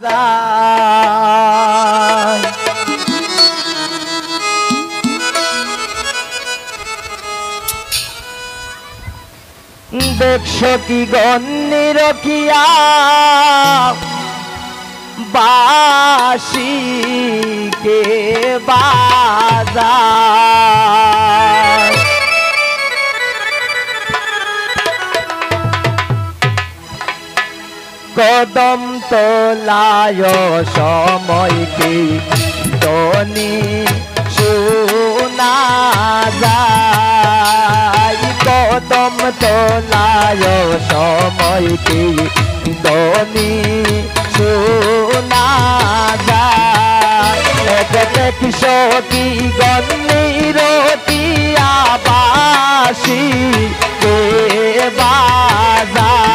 যায় দেখছো কি গন্নির কিয়া বাসি কে বাজায় কদম তোলায় সময় কি তনি শোনা যায় কদম তোলায় সময় কি তনি শোনা যায় দেখছো কি গন্নির তিয়া বাসি কে বাজায়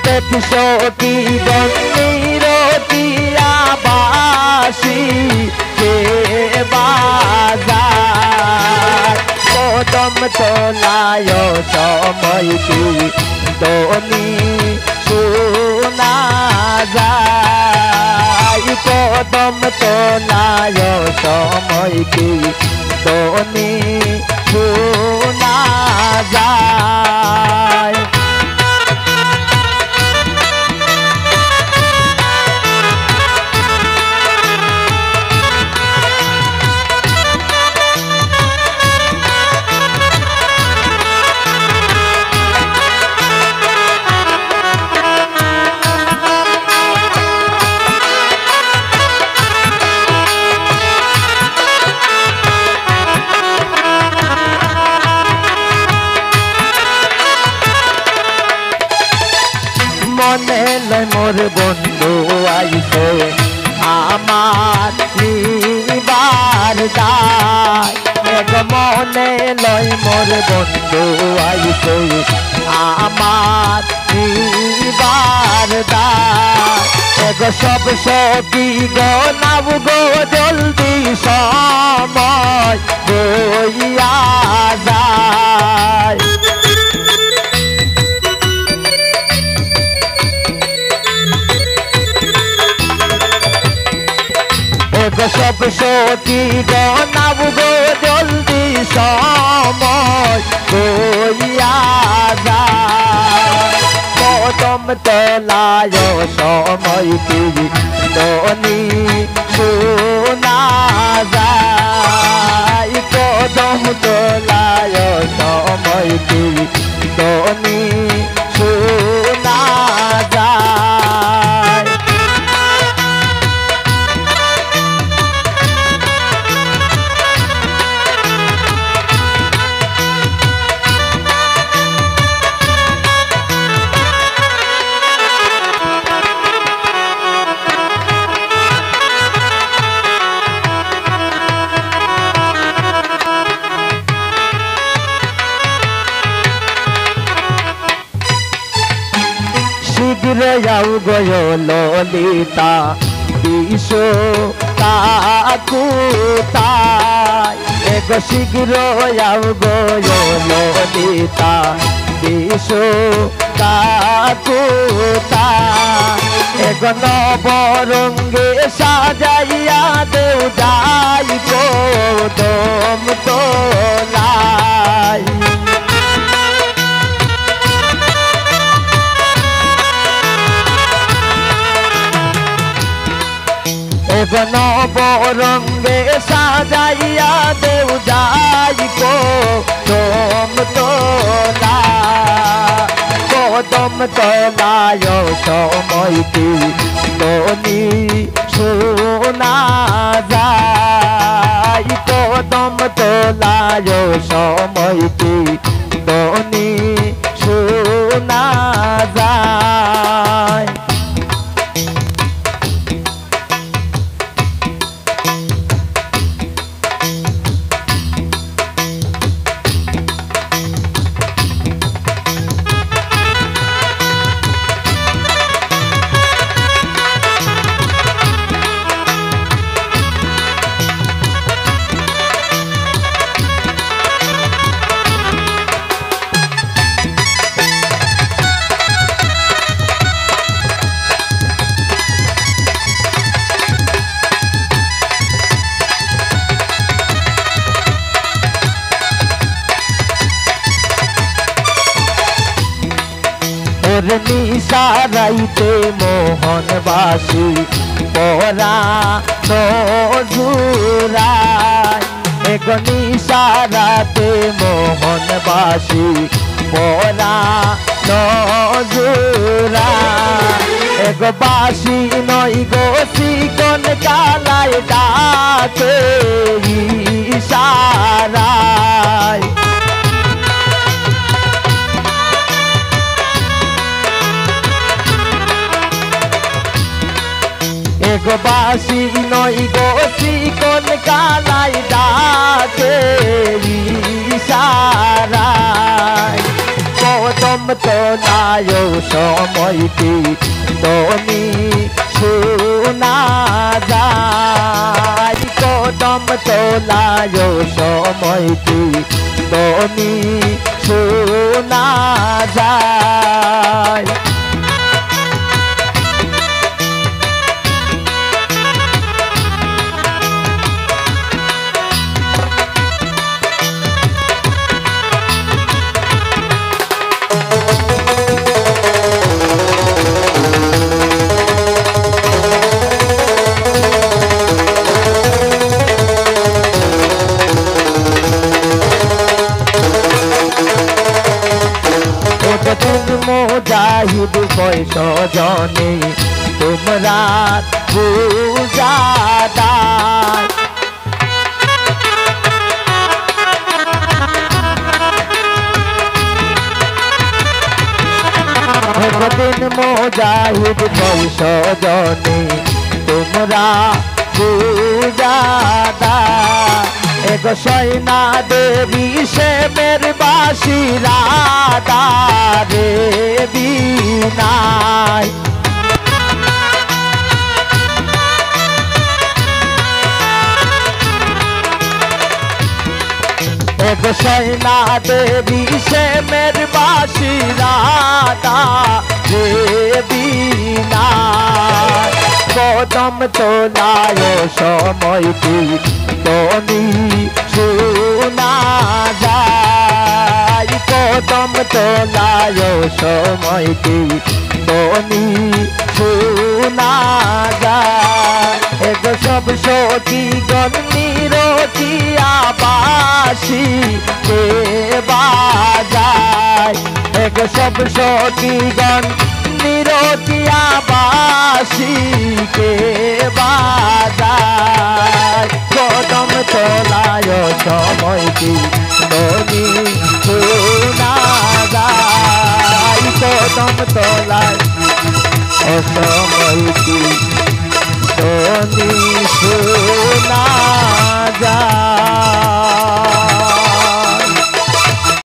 দেখছো কি গন্নির তিয়া বাসি কে বাজায় কদম তোলায় সময় কি তনি শোনা যায় কদম তোলায় সময় কি তনি শোনা যায় মনে লয় মোর বন্ধু আইছে আমার নিবার দায় এক মনে লয় মোর বন্ধু আইছে আমার নিবার দায় এক সব সখী গো নাও গো জলদি সময় হইয়া যায় সব সখী গো নাও গো জলদি সময় হইয়া যায় কদম তোলায় সময় কি তনি শোনা যায় কদম তোলায় সময় কি তনি শোনা যায় শীঘ্র যাও গয় ললিতা বিশো কাকুতায় এক শীঘ্র যাও গয় ললিতা বিশো কাকুতায় এক নবরঙ্গে সাজাইয়া দেও যাই কদম তোলায় নবরঙ্গে সাজাইয়া দেও যাই কদম তোলায় কদম তোলায় সময় কি তনি শোনা যায় কদম তোলায় সময় কি তনি শোনা যায় তোর নিশারাইতে মোহনবাসী পরানো জুড়ায় এগো নিশারাতে মোহনবাসী পরানো জুড়ায় এগো বাসি নই গো চিকন কালাই ডাকে ইশারায় এগো বাসি নই গো চিকন কালাই ডাকে ইশারায় কদম তলায় সময়টি দনি শোনা যায় কদম তলায় সময়টি দনি শোনা যায় মুজাহিদ কয়শ জনে তোমরা পূজাদার দিন মুজাহিদ কয়শ জনে তোমরা পূজাদার এগো সৈনা দেবী শ্যামের বাসি রাধা দেবী নাই এগো সৈনা দেবী শ্যামের বাসি রাধা দেবী নাই কদম তোলায় সময়টি দনি শোনা যায় কদম তোলায় সময়টি দনি শোনা যায় এগো সব সখী গণ নিরতি আবাসী কে বাজায় এগো সব সখী গণ নিরতি আবাসী কে বাজায় কদম তোলায় সময়টি দনি শোনা যায় কদম তোলায় সময়টি দনি